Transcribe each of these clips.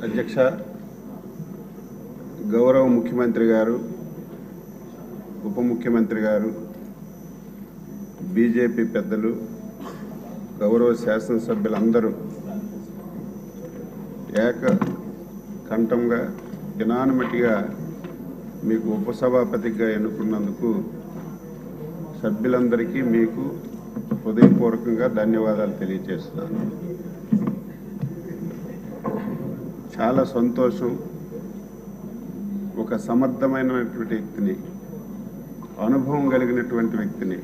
అధ్యక్ష, గౌరవ ముఖ్యమంత్రి గారు, ఉప ముఖ్యమంత్రి గారు, బీజేపీ పెద్దలు, గౌరవ శాసనసభ్యులందరూ ఏకకంఠంగా యునానిమస్గా మీకు ఉపసభాపతిగా ఎన్నుకున్నందుకు సభ్యులందరికీ మీకు హృదయపూర్వకంగా ధన్యవాదాలు తెలియజేస్తున్నాను. చాలా సంతోషం. ఒక సమర్థమైనటువంటి వ్యక్తిని, అనుభవం కలిగినటువంటి వ్యక్తిని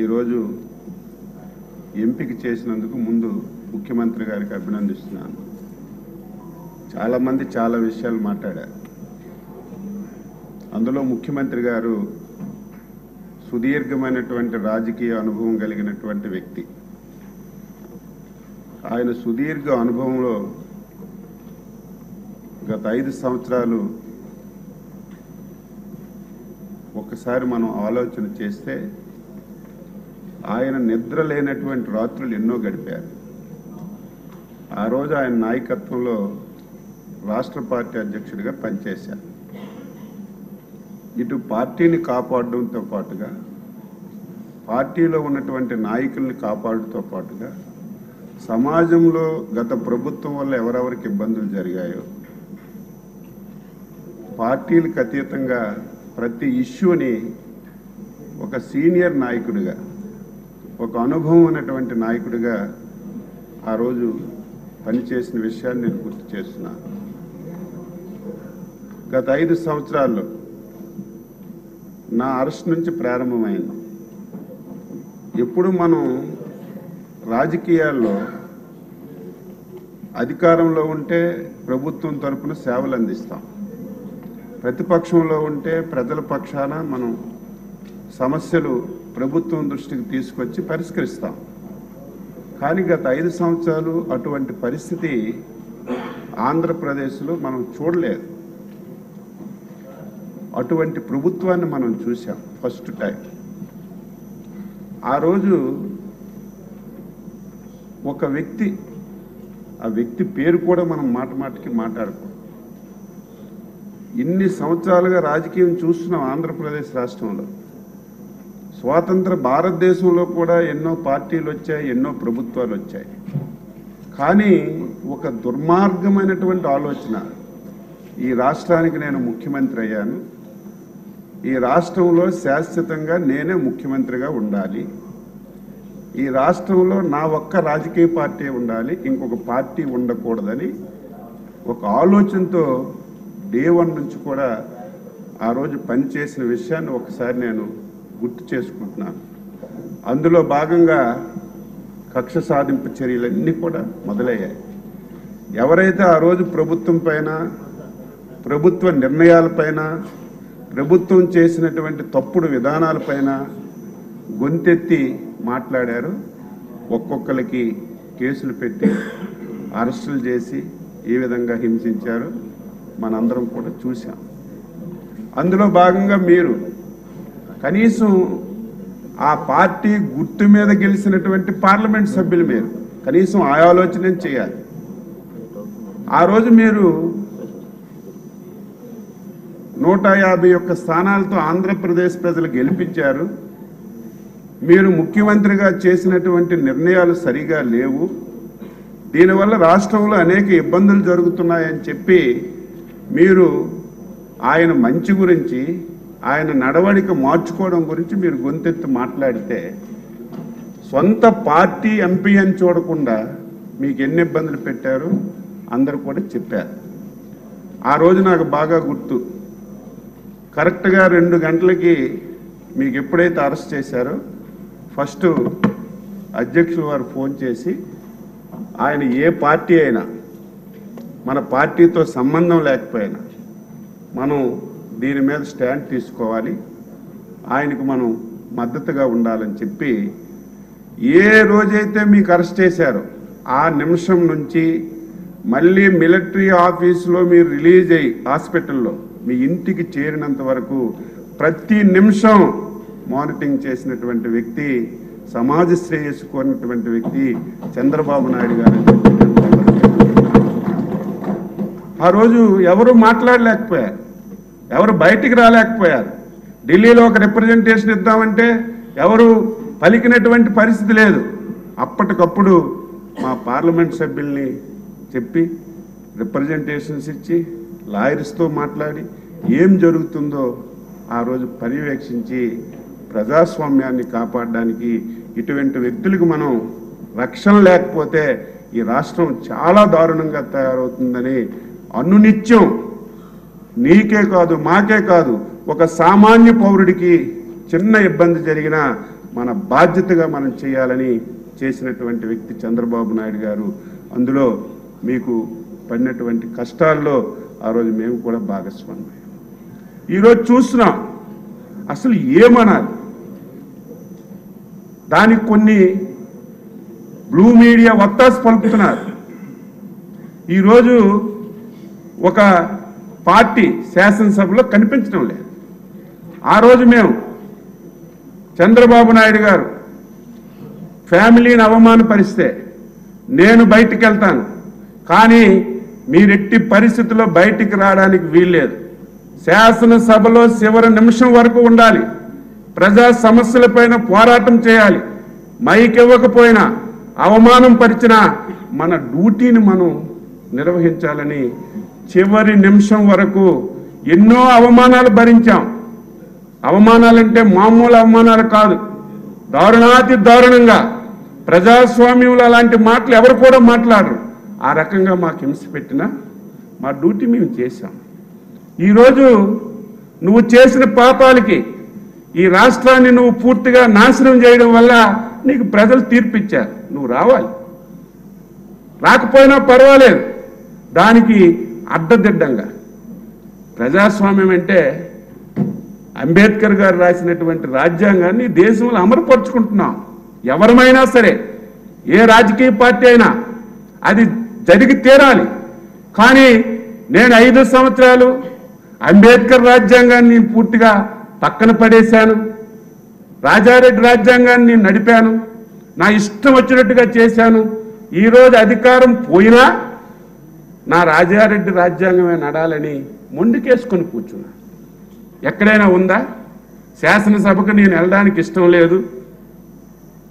ఈరోజు ఎంపిక చేసినందుకు ముందు ముఖ్యమంత్రి గారికి అభినందిస్తున్నాను. చాలామంది చాలా విషయాలు మాట్లాడారు. అందులో ముఖ్యమంత్రి గారు సుదీర్ఘమైనటువంటి రాజకీయ అనుభవం కలిగినటువంటి వ్యక్తి. ఆయన సుదీర్ఘ అనుభవంలో గత 5 సంవత్సరాలు ఒకసారి మనం ఆలోచన చేస్తే ఆయన నిద్ర లేనటువంటి రాత్రులు ఎన్నో గడిపారు. ఆ రోజు ఆయన నాయకత్వంలో రాష్ట్ర పార్టీ అధ్యక్షుడిగా పనిచేశారు. ఇటు పార్టీని కాపాడడంతో పాటుగా, పార్టీలో ఉన్నటువంటి నాయకుల్ని కాపాడటంతో పాటుగా, సమాజంలో గత ప్రభుత్వం వల్ల ఎవరెవరికి ఇబ్బందులు జరిగాయో పార్టీలకు అతీతంగా ప్రతి ఇష్యూని ఒక సీనియర్ నాయకుడిగా, ఒక అనుభవం ఉన్నటువంటి నాయకుడిగా ఆ రోజు పనిచేసిన విషయాన్ని నేను గుర్తు చేస్తున్నాను. గత 5 సంవత్సరాల్లో నా అరెస్ట్ నుంచి ప్రారంభమైంది. ఎప్పుడు మనం రాజకీయాల్లో అధికారంలో ఉంటే ప్రభుత్వం తరపున సేవలు అందిస్తాం, ప్రతిపక్షంలో ఉంటే ప్రజల పక్షాన మనం సమస్యలు ప్రభుత్వం దృష్టికి తీసుకొచ్చి పరిష్కరిస్తాం. కానీ గత 5 సంవత్సరాలు అటువంటి పరిస్థితి ఆంధ్రప్రదేశ్లో మనం చూడలేదు. అటువంటి ప్రభుత్వాన్ని మనం చూసాం ఫస్ట్ టైం. ఆ రోజు ఒక వ్యక్తి, ఆ వ్యక్తి పేరు కూడా మనం మాటికి మాట్లాడుకోం. ఇన్ని సంవత్సరాలుగా రాజకీయం చూస్తున్నాం ఆంధ్రప్రదేశ్ రాష్ట్రంలో. స్వాతంత్ర భారతదేశంలో కూడా ఎన్నో పార్టీలు వచ్చాయి, ఎన్నో ప్రభుత్వాలు వచ్చాయి. కానీ ఒక దుర్మార్గమైనటువంటి ఆలోచన, ఈ రాష్ట్రానికి నేను ముఖ్యమంత్రి అయ్యాను, ఈ రాష్ట్రంలో శాశ్వతంగా నేనే ముఖ్యమంత్రిగా ఉండాలి, ఈ రాష్ట్రంలో నా ఒక్క రాజకీయ పార్టీ ఉండాలి, ఇంకొక పార్టీ ఉండకూడదని ఒక ఆలోచనతో డే 1 నుంచి కూడా ఆ రోజు పనిచేసిన విషయాన్ని ఒకసారి నేను గుర్తు చేసుకుంటున్నాను. అందులో భాగంగా కక్ష సాధింపు చర్యలన్నీ కూడా మొదలయ్యాయి. ఎవరైతే ఆ రోజు ప్రభుత్వం పైన, ప్రభుత్వ నిర్ణయాలపైన, ప్రభుత్వం చేసినటువంటి తప్పుడు విధానాలపైన గొంతెత్తి మాట్లాడారు, ఒక్కొక్కరికి కేసులు పెట్టి అరెస్టులు చేసి ఏ విధంగా హింసించారో మనందరం కూడా చూసాం. అందులో భాగంగా మీరు కనీసం ఆ పార్టీ గుర్తు మీద గెలిచినటువంటి పార్లమెంట్ సభ్యులు మీరు కనీసం ఆ ఆలోచన చేయాలి. ఆ రోజు మీరు 151 స్థానాలతో ఆంధ్రప్రదేశ్ ప్రజలు గెలిపించారు. మీరు ముఖ్యమంత్రిగా చేసినటువంటి నిర్ణయాలు సరిగా లేవు, దీనివల్ల రాష్ట్రంలో అనేక ఇబ్బందులు జరుగుతున్నాయని చెప్పి మీరు ఆయన మంచి గురించి, ఆయన నడవడిక మార్చుకోవడం గురించి మీరు గొంతెత్తి మాట్లాడితే, సొంత పార్టీ ఎంపీ అని చూడకుండా మీకు ఎన్ని ఇబ్బందులు పెట్టారో అందరూ కూడా చెప్పారు. ఆ రోజు నాకు బాగా గుర్తు, కరెక్ట్గా 2 గంటలకి మీకు ఎప్పుడైతే అరెస్ట్ చేశారో ఫస్ట్ అధ్యక్షులు వారు ఫోన్ చేసి, ఆయన ఏ పార్టీ అయినా, మన పార్టీతో సంబంధం లేకపోయినా మనం దీని మీద స్టాండ్ తీసుకోవాలి, ఆయనకు మనం మద్దతుగా ఉండాలని చెప్పి, ఏ రోజైతే మీకు అరెస్ట్ చేశారో ఆ నిమిషం నుంచి మళ్ళీ మిలిటరీ ఆఫీసులో మీరు రిలీజ్ అయ్యి హాస్పిటల్లో మీ ఇంటికి చేరినంత వరకు ప్రతి నిమిషం మానిటరింగ్ చేసినటువంటి వ్యక్తి, సమాజ శ్రేయస్సు కోరినటువంటి వ్యక్తి చంద్రబాబు నాయుడు గారు. ఆ రోజు ఎవరు మాట్లాడలేకపోయారు, ఎవరు బయటికి రాలేకపోయారు. ఢిల్లీలో ఒక రిప్రజెంటేషన్ ఇద్దామంటే ఎవరు పలికినటువంటి పరిస్థితి లేదు. అప్పటికప్పుడు మా పార్లమెంట్ సభ్యుల్ని చెప్పి రిప్రజెంటేషన్స్ ఇచ్చి లాయర్స్తో మాట్లాడి ఏం జరుగుతుందో ఆ రోజు పర్యవేక్షించి ప్రజాస్వామ్యాన్ని కాపాడడానికి ఇటువంటి వ్యక్తులకు మనం రక్షణ లేకపోతే ఈ రాష్ట్రం చాలా దారుణంగా తయారవుతుందని అనునిత్యం నీకే కాదు మాకే కాదు ఒక సామాన్య పౌరుడికి చిన్న ఇబ్బంది జరిగినా మన బాధ్యతగా మనం చేయాలని చేసినటువంటి వ్యక్తి చంద్రబాబు నాయుడు గారు. అందులో మీకు పడినటువంటి కష్టాల్లో ఆ రోజు మేము కూడా భాగస్వామ్యం. ఈరోజు చూస్తున్నాం అసలు ఏమనాలి, దానికి కొన్ని బ్లూ మీడియా వత్తాసు పలుకుతున్నారు. ఈరోజు ఒక పార్టీ శాసనసభలో కనిపించడం లేదు. ఆ రోజు మేము చంద్రబాబు నాయుడు గారు ఫ్యామిలీని అవమానపరిస్తే నేను బయటికి వెళ్తాను, కానీ మీరెట్టి పరిస్థితుల్లో బయటికి రావడానికి వీల్లేదు, శాసనసభలో చివరి నిమిషం వరకు ఉండాలి, ప్రజా సమస్యలపైన పోరాటం చేయాలి, మైక్ ఇవ్వకపోయినా అవమానం పరిచినా మన డ్యూటీని మనం నిర్వహించాలని చివరి నిమిషం వరకు ఎన్నో అవమానాలు భరించాం. అవమానాలంటే మామూలు అవమానాలు కాదు, దారుణాతి దారుణంగా ప్రజాస్వామ్యంలో అలాంటి మాటలు ఎవరు కూడా మాట్లాడరు. ఆ రకంగా మాకు హింస పెట్టినా మా డ్యూటీ మేము చేశాం. ఈరోజు నువ్వు చేసిన పాపాలకి ఈ రాష్ట్రాన్ని నువ్వు పూర్తిగా నాశనం చేయడం వల్ల నీకు ప్రజలు తీర్పిచ్చారు. నువ్వు రావాలి, రాకపోయినా పర్వాలేదు, దానికి అడ్డదిడ్డంగా ప్రజాస్వామ్యం అంటే అంబేద్కర్ గారు రాసినటువంటి రాజ్యాంగాన్ని దేశంలో అమలుపరుచుకుంటున్నాం. ఎవరమైనా సరే, ఏ రాజకీయ పార్టీ అయినా అది జరిగి తీరాలి. కానీ నేను 5 సంవత్సరాలు అంబేద్కర్ రాజ్యాంగాన్ని పూర్తిగా పక్కన పడేశాను, రాజారెడ్డి రాజ్యాంగాన్ని నడిపాను, నా ఇష్టం వచ్చినట్టుగా చేశాను. ఈరోజు అధికారం పోయినా నా రాజారెడ్డి రాజ్యాంగమే నడాలని మొండికేసుకొని కూర్చున్నా. ఎక్కడైనా ఉందా? శాసనసభకు నేను వెళ్ళడానికి ఇష్టం లేదు,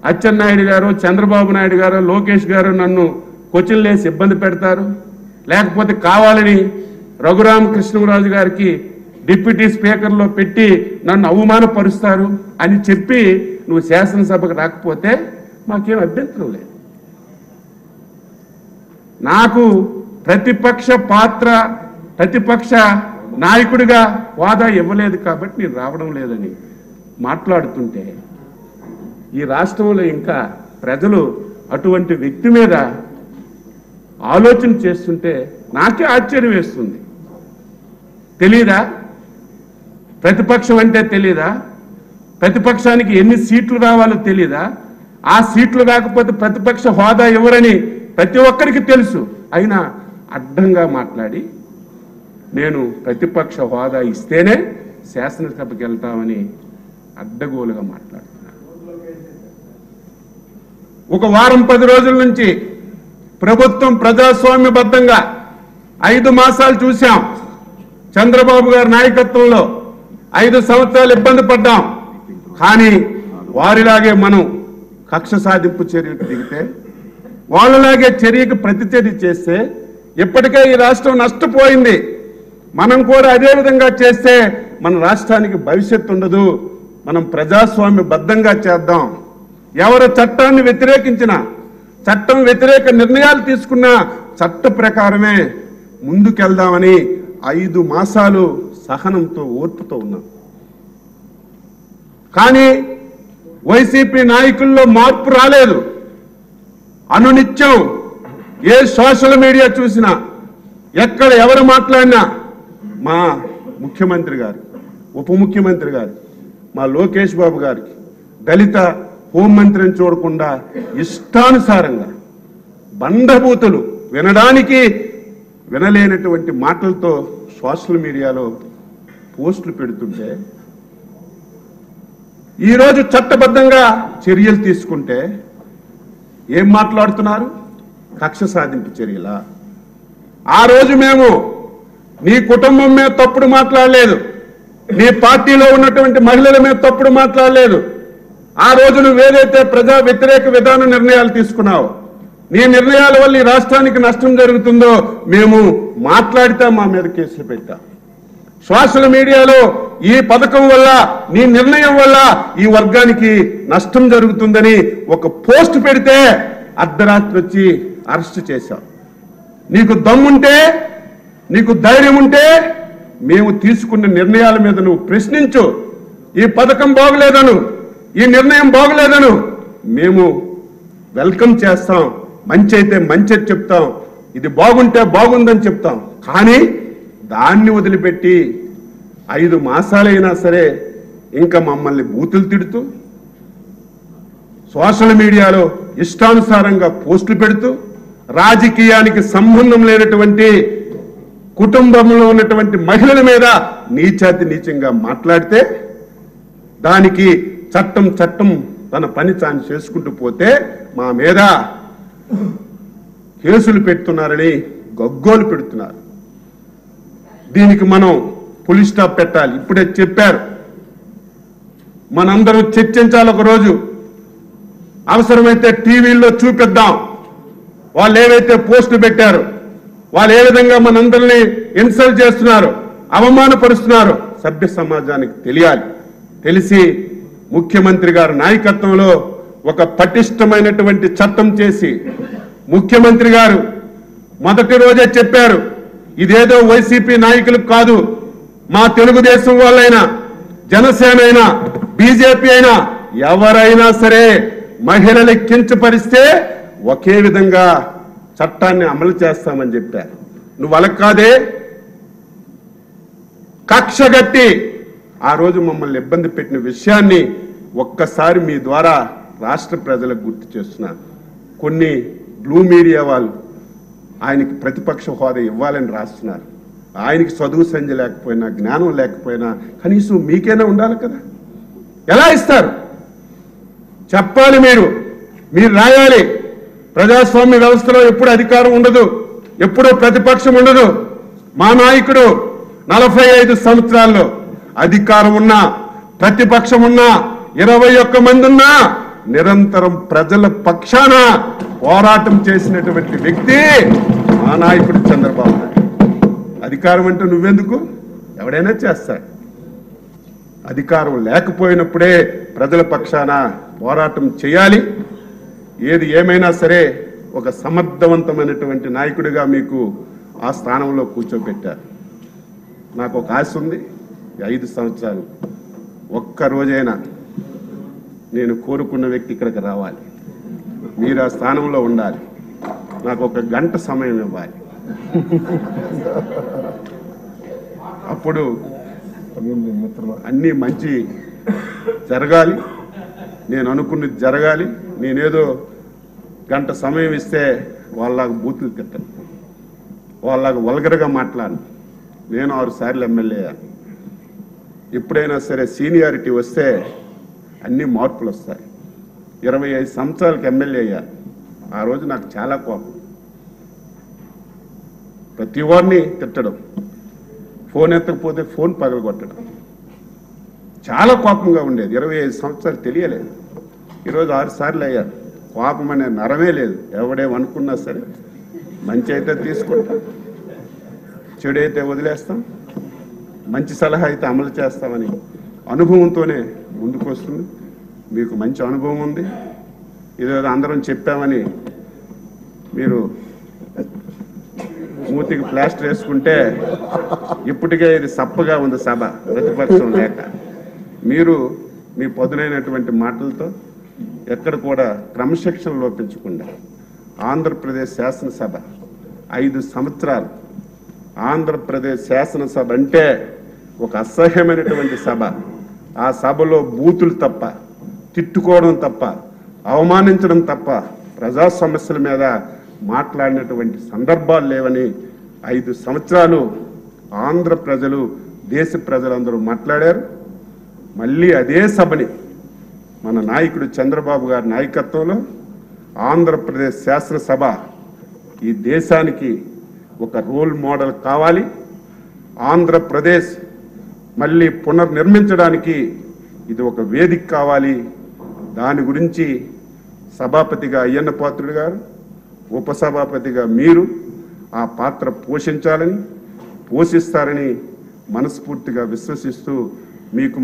అచ్చెన్నాయుడు గారు, చంద్రబాబు నాయుడు గారు, లోకేష్ గారు నన్ను కొచ్చిలేసి ఇబ్బంది పెడతారు, లేకపోతే కావాలని రఘురామకృష్ణరాజు గారికి డిప్యూటీ స్పీకర్లో పెట్టి నన్ను అవమానపరుస్తారు అని చెప్పి నువ్వు శాసనసభకు రాకపోతే మాకేం అభ్యంతరం లేదు. నాకు ప్రతిపక్ష పాత్ర, ప్రతిపక్ష నాయకుడిగా హోదా ఇవ్వలేదు కాబట్టి నేను రావడం లేదని మాట్లాడుతుంటే ఈ రాష్ట్రంలో ఇంకా ప్రజలు అటువంటి వ్యక్తి మీద ఆలోచన చేస్తుంటే నాకే ఆశ్చర్యం వేస్తుంది. తెలీదా? ప్రతిపక్షం అంటే తెలీదా? ప్రతిపక్షానికి ఎన్ని సీట్లు రావాలో తెలీదా? ఆ సీట్లు రాకపోతే ప్రతిపక్ష హోదా ఇవ్వరని ప్రతి ఒక్కరికి తెలుసు. అయినా అడ్డంగా మాట్లాడి నేను ప్రతిపక్ష హోదా ఇస్తేనే శాసనసభకి వెళ్తామని అడ్డగోలుగా మాట్లాడుతున్నాను. ఒక వారం 10 రోజుల నుంచి ప్రభుత్వం ప్రజాస్వామ్యబద్ధంగా 5 మాసాలు చూశాం. చంద్రబాబు గారి నాయకత్వంలో 5 సంవత్సరాలు ఇబ్బంది పడ్డాం. కానీ వారిలాగే మనం కక్ష సాధింపు చర్యకు దిగితే, వాళ్ళలాగే చర్యకు ప్రతిచర్య చేస్తే ఇప్పటికే ఈ రాష్ట్రం నష్టపోయింది. మనం కూడా అదే విధంగా చేస్తే మన రాష్ట్రానికి భవిష్యత్తు ఉండదు. మనం ప్రజాస్వామ్యబద్ధంగా చేద్దాం. ఎవరు చట్టాన్ని వ్యతిరేకించినా, చట్టం వ్యతిరేక నిర్ణయాలు తీసుకున్నా చట్ట ప్రకారమే ముందుకెళ్దామని 5 మాసాలు సహనంతో ఓర్పుతో ఉన్నాం. కానీ వైసీపీ నాయకుల్లో మార్పు రాలేదు. అనునిత్యం ఏ సోషల్ మీడియా చూసినా, ఎక్కడ ఎవరు మాట్లాడినా మా ముఖ్యమంత్రి గారు, ఉప ముఖ్యమంత్రి గారు, మా లోకేష్ బాబు గారికి దళిత హోంమంత్రిని చూడకుండా ఇష్టానుసారంగా బండబూతులు, వినడానికి వినలేనటువంటి మాటలతో సోషల్ మీడియాలో పోస్టులు పెడుతుంటే, ఈరోజు చట్టబద్ధంగా చర్యలు తీసుకుంటే ఏం మాట్లాడుతున్నారు? కక్ష సాధింపు చర్యలా? ఆ రోజు మేము నీ కుటుంబం మీద తప్పుడు మాట్లాడలేదు, నీ పార్టీలో ఉన్నటువంటి మహిళల మీద తప్పుడు మాట్లాడలేదు. ఆ రోజు నువ్వు ఏదైతే ప్రజా వ్యతిరేక విధాన నిర్ణయాలు తీసుకున్నావు, నీ నిర్ణయాల వల్ల ఈ రాష్ట్రానికి నష్టం జరుగుతుందో మేము మాట్లాడితే మా మీద కేసులు పెట్టాం. సోషల్ మీడియాలో ఈ పథకం వల్ల, నీ నిర్ణయం వల్ల ఈ వర్గానికి నష్టం జరుగుతుందని ఒక పోస్ట్ పెడితే అర్ధరాత్రి వచ్చి అరెస్ట్ చేశాం. నీకు దమ్ముంటే, నీకు ధైర్యం ఉంటే మేము తీసుకున్న నిర్ణయాల మీద నువ్వు ప్రశ్నించు. ఈ పథకం బాగలేదను, ఈ నిర్ణయం బాగలేదను, మేము వెల్కమ్ చేస్తాం. మంచి అయితే మంచి చెప్తాం, ఇది బాగుంటే బాగుందని చెప్తాం. కానీ దాన్ని వదిలిపెట్టి 5 మాసాలైనా సరే ఇంకా మమ్మల్ని బూతులు తిడుతూ, సోషల్ మీడియాలో ఇష్టానుసారంగా పోస్టులు పెడుతూ, రాజకీయానికి సంబంధం లేనటువంటి కుటుంబంలో ఉన్నటువంటి మహిళల మీద నీచాతి నీచంగా మాట్లాడితే దానికి చట్టం తన పని తాను చేసుకుంటూ పోతే మా మీద కేసులు పెడుతున్నారని గగ్గోలు పెడుతున్నారు. దీనికి మనం ఫుల్ స్టాప్ పెట్టాలి. ఇప్పుడే చెప్పారు, మనందరూ చర్చించాలి. ఒక రోజు అవసరమైతే టీవీల్లో చూపిద్దాం వాళ్ళు ఏవైతే పోస్టులు పెట్టారు, వాళ్ళు ఏ విధంగా మనందరినీ ఇన్సల్ట్ చేస్తున్నారు, అవమానపరుస్తున్నారు. సభ్య సమాజానికి తెలియాలి. తెలిసి ముఖ్యమంత్రి గారి నాయకత్వంలో ఒక పటిష్టమైనటువంటి చట్టం చేసి, ముఖ్యమంత్రి గారు మొదటి రోజే చెప్పారు, ఇదేదో వైసీపీ నాయకులకు కాదు, మా తెలుగుదేశం వాళ్ళైనా, జనసేన అయినా, బీజేపీ అయినా, ఎవరైనా సరే మహిళలు కించపరిస్తే ఒకే విధంగా చట్టాన్ని అమలు చేస్తామని చెప్పారు. నువ్వు అలా కాదే, కక్షగట్టి ఆ రోజు మమ్మల్ని ఇబ్బంది పెట్టిన విషయాన్ని ఒక్కసారి మీ ద్వారా రాష్ట్ర ప్రజలకు గుర్తు చేస్తున్నారు. కొన్ని బ్లూ మీడియా వాళ్ళు ఆయనకి ప్రతిపక్ష హోదా ఇవ్వాలని రాస్తున్నారు. ఆయనకి చదువు సంధ్య లేకపోయినా, జ్ఞానం లేకపోయినా కనీసం మీకైనా ఉండాలి కదా. ఎలా ఇస్తారు చెప్పాలి. మీరు రాయాలి. ప్రజాస్వామ్య వ్యవస్థలో ఎప్పుడు అధికారం ఉండదు, ఎప్పుడు ప్రతిపక్షం ఉండదు. మా నాయకుడు 45 సంవత్సరాల్లో అధికారం ఉన్నా, ప్రతిపక్షం ఉన్నా, 21 మంది ఉన్నా నిరంతరం ప్రజల పక్షాన పోరాటం చేసినటువంటి వ్యక్తి మా నాయకుడు చంద్రబాబు నాయుడు. అధికారం అంటే నువ్వెందుకు, ఎవడైనా చేస్తాడు. అధికారం లేకపోయినప్పుడే ప్రజల పక్షాన పోరాటం చేయాలి. ఏది ఏమైనా సరే ఒక సమర్థవంతమైనటువంటి నాయకుడిగా మీకు ఆ స్థానంలో కూర్చోబెట్టారు. నాకు ఒక ఆశ ఉంది. 5 సంవత్సరాలు ఒక్క రోజైనా నేను కోరుకున్న వ్యక్తి ఇక్కడికి రావాలి, మీరు ఆ స్థానంలో ఉండాలి, నాకు 1 గంట సమయం ఇవ్వాలి. అప్పుడు అన్నీ మంచి జరగాలి, నేను అనుకున్నది జరగాలి. నేనేదో గంట సమయం ఇస్తే వాళ్ళకు బూతులు తిట్టను, వాళ్ళకు వల్గర్గా మాట్లాడను. నేను 6 సార్లు ఎమ్మెల్యే అయ్యాను. ఎప్పుడైనా సరే సీనియారిటీ వస్తే అన్ని మార్పులు వస్తాయి. 25 సంవత్సరాలకు ఎమ్మెల్యే అయ్యాను. ఆ రోజు నాకు చాలా కోపం. ప్రతి వారిని తిట్టడం, ఫోన్ ఎత్తకపోతే ఫోన్ పగలగొట్టడం, చాలా కోపంగా ఉండేది. 25 సంవత్సరాలు తెలియలేదు. ఈరోజు 6 సార్లు అయ్యారు. కోపం అనే నరమే లేదు. ఎవడేమనుకున్నా సరే మంచి అయితే తీసుకుంటాం, చెడు అయితే వదిలేస్తాం, మంచి సలహా అయితే అమలు చేస్తామని అనుభవంతోనే ముందుకు వస్తుంది. మీకు మంచి అనుభవం ఉంది. ఇదేదో అందరం చెప్పామని మీరు మూతికి ప్లాస్టర్ వేసుకుంటే ఇప్పటికే ఇది సప్పగా ఉంది సభ, ప్రతిపక్షం లేక. మీరు మీ పదునైనటువంటి మాటలతో ఎక్కడ కూడా క్రమశిక్షణ లోపించకుండా ఆంధ్రప్రదేశ్ శాసనసభ 5 సంవత్సరాలు, ఆంధ్రప్రదేశ్ శాసనసభ అంటే ఒక అసహ్యమైనటువంటి సభ. ఆ సభలో బూతులు తప్ప, తిట్టుకోవడం తప్ప, అవమానించడం తప్ప ప్రజా సమస్యల మీద మాట్లాడినటువంటి సందర్భాలు లేవని 5 సంవత్సరాలు ఆంధ్ర ప్రజలు, దేశ ప్రజలందరూ మాట్లాడారు. మళ్ళీ అదే సభని మన నాయకుడు చంద్రబాబు గారి నాయకత్వంలో ఆంధ్రప్రదేశ్ శాసనసభ ఈ దేశానికి ఒక రోల్ మోడల్ కావాలి. ఆంధ్రప్రదేశ్ మళ్ళీ పునర్నిర్మించడానికి ఇది ఒక వేదిక కావాలి. దాని గురించి సభాపతిగా అయ్యన్న పాత్రుడు గారు, ఉపసభాపతిగా మీరు ఆ పాత్ర పోషించాలని, పోషిస్తారని మనస్ఫూర్తిగా విశ్వసిస్తూ మీకు